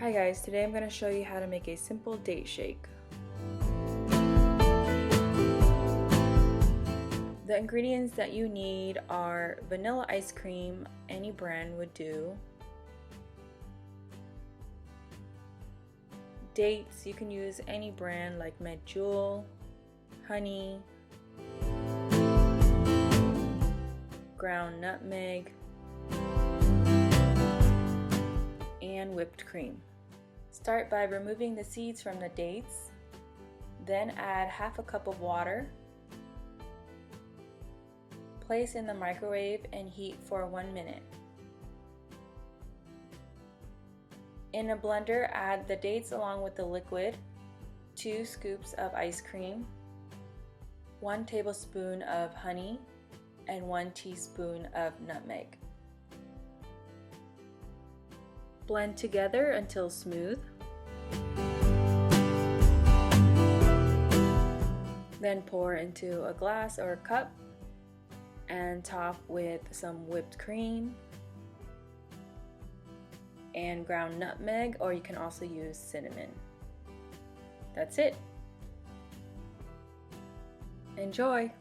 Hi guys, today I'm going to show you how to make a simple date shake. The ingredients that you need are vanilla ice cream, any brand would do. Dates, you can use any brand like Medjool, honey, ground nutmeg, and whipped cream. Start by removing the seeds from the dates, then add half a cup of water. Place in the microwave and heat for 1 minute. In a blender, add the dates along with the liquid, 2 scoops of ice cream, 1 tablespoon of honey, and 1 teaspoon of nutmeg. Blend together until smooth. Then pour into a glass or a cup and top with some whipped cream and ground nutmeg, or you can also use cinnamon. That's it. Enjoy!